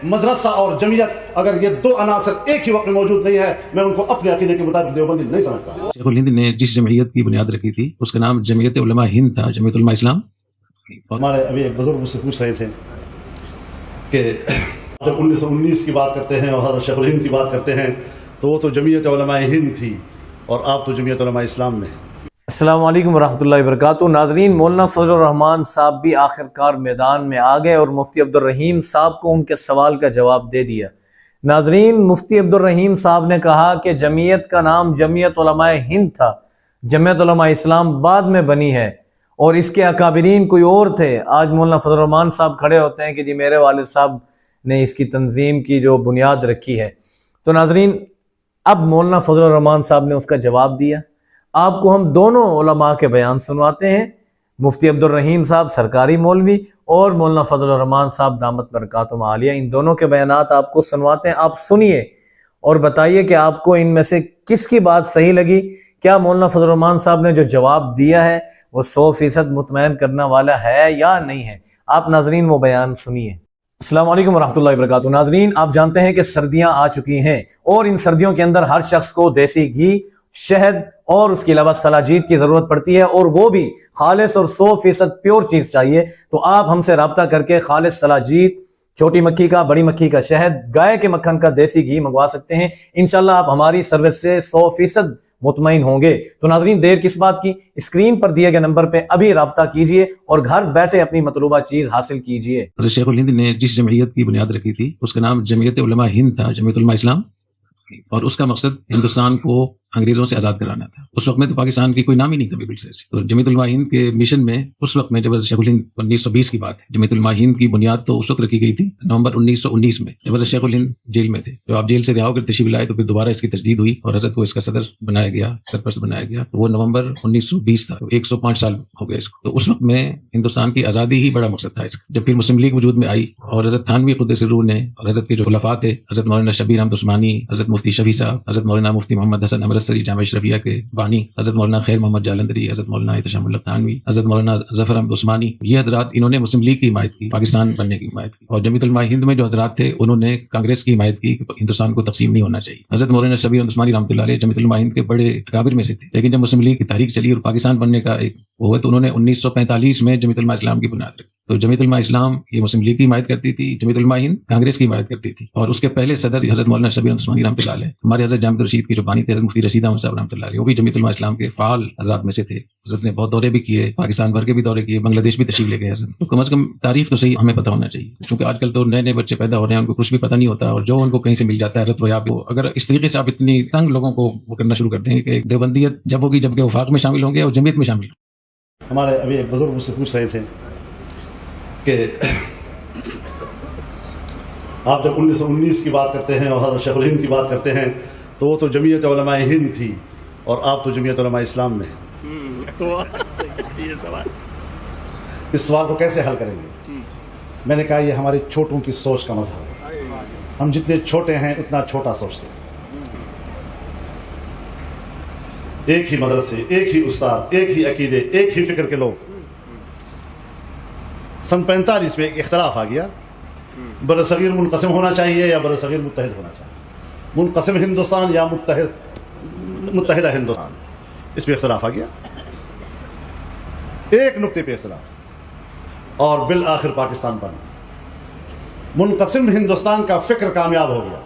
مدرسہ اور جمعیت اگر یہ دو عناصر ایک ہی وقت میں موجود نہیں ہے میں ان کو اپنے عقیدے کے مطابق دیوبندی نہیں سمجھتا۔ شیخ الہند نے جس جمعیت کی بنیاد رکھی تھی اس کا نام جمعیت علماء ہند تھا، جمعیت علماء اسلام۔ ہمارے ابھی ایک بزرگ مجھ سے پوچھ رہے تھے کہ جب 1919 کی بات کرتے ہیں اور حضرت شیخ الہند کی بات کرتے ہیں تو وہ تو جمعیت علماء ہند تھی اور آپ تو جمعیت علماء اسلام میں۔ السلام علیکم ورحمۃ اللہ وبرکاتہ۔ ناظرین، مولانا فضل الرحمان صاحب بھی آخرکار میدان میں آ گئے اور مفتی عبدالرحیم صاحب کو ان کے سوال کا جواب دے دیا۔ ناظرین، مفتی عبدالرحیم صاحب نے کہا کہ جمعیت کا نام جمعیت علماء ہند تھا، جمعیت علماء اسلام بعد میں بنی ہے اور اس کے اکابرین کوئی اور تھے۔ آج مولانا فضل الرحمان صاحب کھڑے ہوتے ہیں کہ جی میرے والد صاحب نے اس کی تنظیم کی جو بنیاد رکھی ہے۔ تو ناظرین، اب مولانا فضل الرحمان صاحب نے اس کا جواب دیا۔ آپ کو ہم دونوں علماء کے بیان سنواتے ہیں، مفتی عبدالرحیم صاحب سرکاری مولوی اور مولانا فضل الرحمان صاحب دامت برکاتہم عالیہ، ان دونوں کے بیانات آپ کو سنواتے ہیں۔ آپ سنیے اور بتائیے کہ آپ کو ان میں سے کس کی بات صحیح لگی۔ کیا مولانا فضل الرحمان صاحب نے جو جواب دیا ہے وہ 100% مطمئن کرنے والا ہے یا نہیں ہے؟ آپ ناظرین وہ بیان سنیے۔ السلام علیکم ورحمۃ اللہ وبرکاتہ۔ ناظرین، آپ جانتے ہیں کہ سردیاں آ چکی ہیں اور ان سردیوں کے اندر ہر شخص کو دیسی گھی، شہد اور اس کے علاوہ سلاجید کی ضرورت پڑتی ہے اور وہ بھی خالص اور 100% پیور چیز چاہیے۔ تو آپ ہم سے رابطہ کر کے خالص سلاجید، چھوٹی مکھی کا، بڑی مکھی کا شہد، گائے کے مکھن کا دیسی گھی منگوا سکتے ہیں۔ انشاءاللہ آپ ہماری سروس سے 100% مطمئن ہوں گے۔ تو ناظرین، دیر کس بات کی، اسکرین پر دیے گئے نمبر پہ ابھی رابطہ کیجئے اور گھر بیٹھے اپنی مطلوبہ چیز حاصل کیجئے۔ شیخ الہند نے جس جمعیت کی بنیاد رکھی تھی اس کا نام جمعیت علماء ہند تھا، جمعیت علماء اسلام، اور اس کا مقصد ہندوستان کو انگریزوں سے آزاد کرانا تھا۔ اس وقت میں تو پاکستان کی کوئی نام ہی نہیں تھا بالکل سے۔ تو جمعیت علماء ہند کے مشن میں اس وقت میں جب شیخ الہند 1920 کی بات ہے، جمعیت علماء ہند کی بنیاد تو اس وقت رکھی گئی تھی نومبر 1919 میں، جب شیخ الہند جیل میں تھے۔ تو آپ جیل سے رہا ہو کر تشریف لائے تو پھر دوبارہ اس کی تجدید ہوئی اور حضرت کو اس کا صدر بنایا گیا، سرپرست بنایا گیا۔ تو وہ نومبر 1920 تھا، 105 سال ہو گئے اس کو۔ تو اس وقت میں ہندوستان کی آزادی ہی بڑا مقصد تھا اس کا۔ جب پھر مسلم لیگ وجود میں آئی اور حضرت تھانوی قدس روح نے اور حضرت کے جو خلفاء تھے، حضرت مولانا شبیر احمد عثمانی، حضرت مفتی شفیع صاحب، حضرت مولانا مفتی محمد حسن امرتسری جامعہ اشرفیہ کے بانی، حضرت مولانا خیر محمد جالندری، حضرت مولانا احتشام اللہ تھانوی، حضرت مولانا ظفر احمد عثمانی، یہ حضرات انہوں نے مسلم لیگ کی حمایت کی، پاکستان بننے کی حمایت کی۔ اور جمعیت علماء ہند میں جو حضرات تھے انہوں نے کانگریس کی حمایت کی کہ ہندوستان کو تقسیم نہیں ہونا چاہیے۔ حضرت مولانا شبیر احمد عثمانی رحمۃ اللہ علیہ جمعیت علماء ہند کے بڑے اکابر میں سے تھے، لیکن جب مسلم لیگ کی تحریک چلی اور پاکستان بننے کا ایک وہ ہوا تو انہوں نے 1945 میں جمعیت علماء اسلام کی بنیاد رکھی۔ تو جمعیت علماء اسلام یہ مسلم لیگ کی حمایت کرتی تھی، جمعیت علماء ہند کانگریس کی حمایت کرتی تھی، اور اس کے پہلے صدر حضرت مولانا شبیر احمد عثمانی رحمۃ اللہ علیہ، ہمارے حضرت جامع الرشید کے جو بانی تھے حضرت مفتی رشید احمد صاحب رحمۃ اللہ علیہ، وہ بھی جمعیت علماء اسلام کے فعال حضرات میں سے تھے۔ حضرت نے بہت دورے بھی کیے، پاکستان بھر کے بھی دورے کیے، بنگلہ دیش بھی تشریف لے گئے حضرت۔ تو کم از کم تاریخ تو صحیح ہمیں پتہ ہونا چاہیے، کیونکہ آج کل تو نئے نئے بچے پیدا ہو رہے ہیں، ان کو کچھ بھی پتہ نہیں ہوتا، اور جو ان کو کہیں سے مل جاتا ہے حضرت وہ آپ اگر اس طریقے سے آپ اتنی تنگ لوگوں کو وہ کرنا شروع کر دیں کہ دیوبندیت جب ہوگی جب کہ وفاق میں شامل ہوں گے اور جمعیت میں شامل ہوں گے۔ ہمارے ابھی ایک بزرگ مجھ سے پوچھ رہے تھے کہ آپ جب 1919 کی بات کرتے ہیں اور حضرت شیخ الہند کی بات کرتے ہیں تو وہ تو جمعیت علماء ہند تھی اور آپ تو جمعیت علماء اسلام میں۔ اس سوال کو کیسے حل کریں گے؟ میں نے کہا یہ ہماری چھوٹوں کی سوچ کا مظہر ہے، ہم جتنے چھوٹے ہیں اتنا چھوٹا سوچتے ہیں۔ ایک ہی مدرسے، ایک ہی استاد، ایک ہی عقیدے، ایک ہی فکر کے لوگ۔ سن 45 میں ایک اختلاف آ گیا، برصغیر منقسم ہونا چاہیے یا برصغیر متحد ہونا چاہیے، منقسم ہندوستان یا متحدہ ہندوستان، اس پہ اختلاف آ گیا، ایک نقطے پہ اختلاف، اور بالآخر پاکستان بنا۔ منقسم ہندوستان کا فکر کامیاب ہو گیا،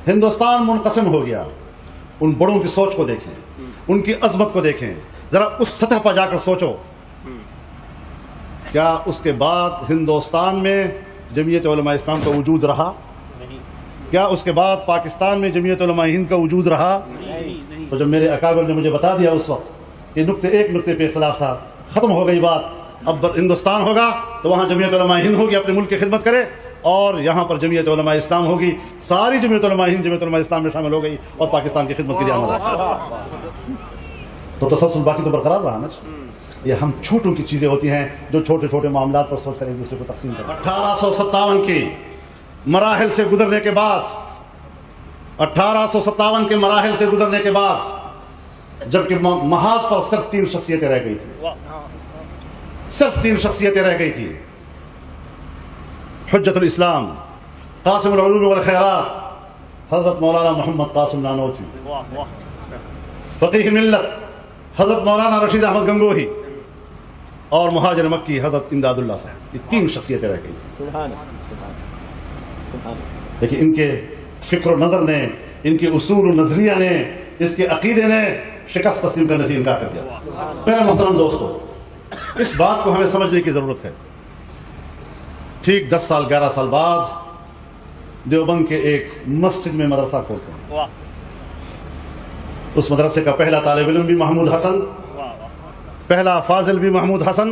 ہندوستان منقسم ہو گیا۔ ان بڑوں کی سوچ کو دیکھیں، ان کی عظمت کو دیکھیں، ذرا اس سطح پر جا کر سوچو، کیا اس کے بعد ہندوستان میں جمعیت علماء اسلام کا وجود رہا؟ کیا اس کے بعد پاکستان میں جمعیت علماء ہند کا وجود رہا؟ تو جب میرے اکابر نے مجھے بتا دیا اس وقت کہ ایک نقطے پہ اختلاف تھا، ختم ہو گئی بات، اب ہندوستان ہوگا تو وہاں جمعیت علماء ہند ہوگی، اپنے ملک کی خدمت کرے، اور یہاں پر جمعیت علماء اسلام ہوگی، ساری جمعیت علماء ہند جمعیت علماء اسلام میں شامل ہو گئی اور پاکستان کی خدمت کے لیے آمد۔ تو تسلسل باقی تو برقرار رہا نا۔ یہ ہم چھوٹوں کی چیزیں ہوتی ہیں جو چھوٹے چھوٹے معاملات پر سوچ کر ایک دوسرے کو تقسیم کریں۔ 1857 کے مراحل سے گزرنے کے بعد، 1857 کے مراحل سے گزرنے کے بعد، جبکہ محاذ پر صرف 3 شخصیتیں رہ گئی تھیں، صرف 3 شخصیتیں رہ گئی تھی، حجت الاسلام، قاسم العلوم والخیرات حضرت مولانا محمد قاسم نانوتوی، فقیہ ملت حضرت مولانا رشید احمد گنگوہی، اور مہاجر مکی حضرت امداد اللہ صاحب. یہ 3 شخصیتیں رہ گئی تھیں. لیکن ان کے فکر و نظر نے، ان کے اصول و نظریہ نے، اس کے عقیدے نے شکست تسلیم کرنے سے انکار کر دیا. میرے محترم دوستو، اس بات کو ہمیں سمجھنے کی ضرورت ہے. ٹھیک 10 سال 11 سال بعد دیوبند کے ایک مسجد میں مدرسہ کھولتے ہیں. اس مدرسے کا پہلا طالب علم بھی محمود حسن، پہلا فاضل بھی محمود حسن،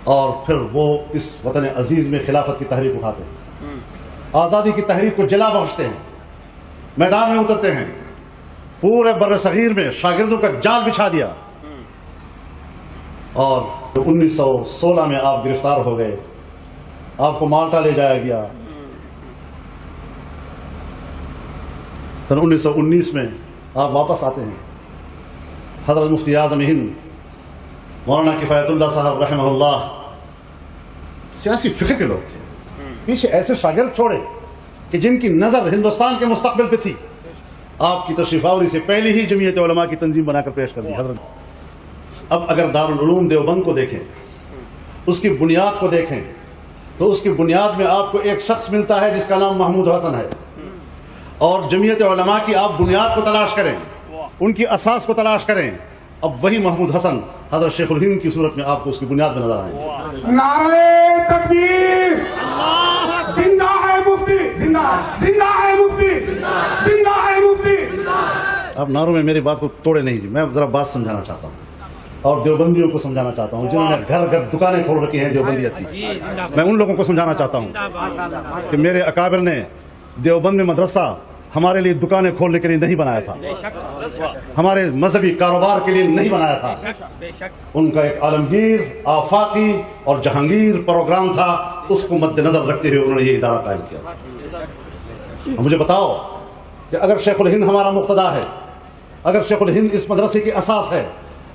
اور پھر وہ اس وطن عزیز میں خلافت کی تحریک اٹھاتے ہیں، آزادی کی تحریک کو جلا بخشتے ہیں، میدان میں اترتے ہیں، پورے بر صغیر میں شاگردوں کا جال بچھا دیا. اور 1916 میں آپ گرفتار ہو گئے، آپ کو مالٹا لے جایا گیا. سن 1919 میں آپ واپس آتے ہیں. حضرت مفتی اعظم ہند مولانا کفایت اللہ صاحب رحمہ اللہ سیاسی فکر کے لوگ تھے. پیچھے ایسے شاگرد چھوڑے کہ جن کی نظر ہندوستان کے مستقبل پہ تھی. آپ کی تشریف آوری سے پہلے ہی جمعیت علماء کی تنظیم بنا کر پیش کر دی حضرت. اب اگر دارالعلوم دیوبند کو دیکھیں، اس کی بنیاد کو دیکھیں، تو اس کی بنیاد میں آپ کو ایک شخص ملتا ہے جس کا نام محمود حسن ہے. اور جمعیت علماء کی آپ بنیاد کو تلاش کریں، ان کی اساس کو تلاش کریں. اب وہی محمود حسن حضرت شیخ الہند کی صورت میں آپ کو اس کی بنیاد میں نظر آئیں گے. نعرہ تکبیر، زندہ ہے مفتی، زندہ ہے مفتی، زندہ ہے مفتی. اب نعروں میں میری بات کو توڑے نہیں جی. میں ذرا بات سمجھانا چاہتا ہوں اور دیوبندیوں کو سمجھانا چاہتا ہوں جنہوں نے گھر گھر دکانیں کھول رکھی ہیں دیوبندیت کی. میں ان لوگوں کو سمجھانا چاہتا ہوں کہ میرے اکابر نے دیوبند میں مدرسہ ہمارے لیے دکانیں کھولنے کے لیے نہیں بنایا تھا، ہمارے مذہبی کاروبار کے لیے نہیں بنایا تھا. ان کا ایک عالمگیر، آفاقی اور جہانگیر پروگرام تھا. اس کو مد نظر رکھتے ہوئے انہوں نے یہ ادارہ قائم کیا تھا. مجھے بتاؤ کہ اگر شیخ الہند ہمارا مقتدا ہے، اگر شیخ الہند اس مدرسے کی اساس ہے،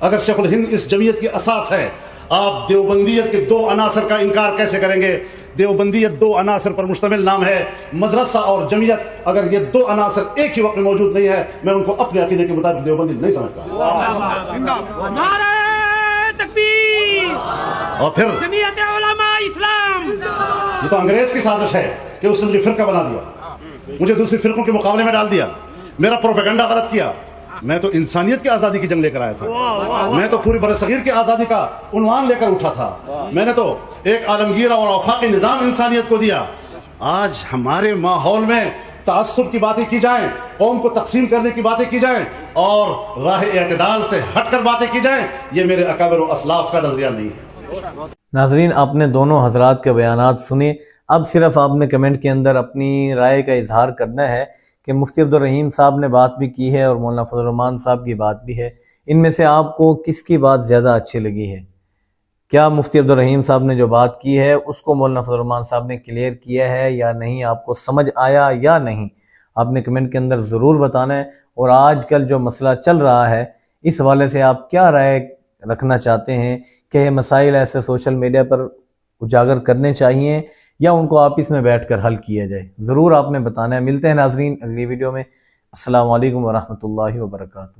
اگر شیخ الہند اس جمعیت کی اساس ہے، آپ دیوبندیت کے 2 عناصر کا انکار کیسے کریں گے؟ دیوبندیت 2 عناصر پر مشتمل نام ہے، مدرسہ اور جمعیت. اگر یہ 2 عناصر ایک ہی وقت میں موجود نہیں ہے، میں ان کو اپنے عقیدے کے مطابق دیوبندی نہیں سمجھتا. نعرہ تکبیر اور پھر جمعیت علماء اسلام. یہ تو انگریز کی سازش ہے کہ اس نے مجھے فرقہ بنا دیا، مجھے دوسری فرقوں کے مقابلے میں ڈال دیا، میرا پروپیگنڈا غلط کیا. میں تو انسانیت کی آزادی کی جنگ لے کر آیا تھا. میں تو پوری برصغیر کی آزادی کا عنوان لے کر اٹھا تھا. میں نے تو ایک عالمگیر اور آفاقی نظام انسانیت کو دیا. آج ہمارے ماحول میں تعصب کی باتیں کی جائیں، قوم کو تقسیم کرنے کی باتیں کی جائیں اور راہ اعتدال سے ہٹ کر باتیں کی جائیں، یہ میرے اکابر و اسلاف کا نظریہ نہیں ہے. ناظرین، آپ نے دونوں حضرات کے بیانات سنے. اب صرف آپ نے کمنٹ کے اندر اپنی رائے کا اظہار کرنا ہے کہ مفتی عبدالرحیم صاحب نے بات بھی کی ہے اور مولانا فضل الرحمان صاحب کی بات بھی ہے. ان میں سے آپ کو کس کی بات زیادہ اچھی لگی ہے؟ کیا مفتی عبدالرحیم صاحب نے جو بات کی ہے اس کو مولانا فضل الرحمان صاحب نے کلیئر کیا ہے یا نہیں؟ آپ کو سمجھ آیا یا نہیں؟ آپ نے کمنٹ کے اندر ضرور بتانا ہے. اور آج کل جو مسئلہ چل رہا ہے اس حوالے سے آپ کیا رائے رکھنا چاہتے ہیں کہ یہ مسائل ایسے سوشل میڈیا پر اجاگر کرنے چاہیے یا ان کو آپس میں بیٹھ کر حل کیا جائے؟ ضرور آپ نے بتانا ہے. ملتے ہیں ناظرین اگلی ویڈیو میں. السلام علیکم ورحمۃ اللہ وبرکاتہ.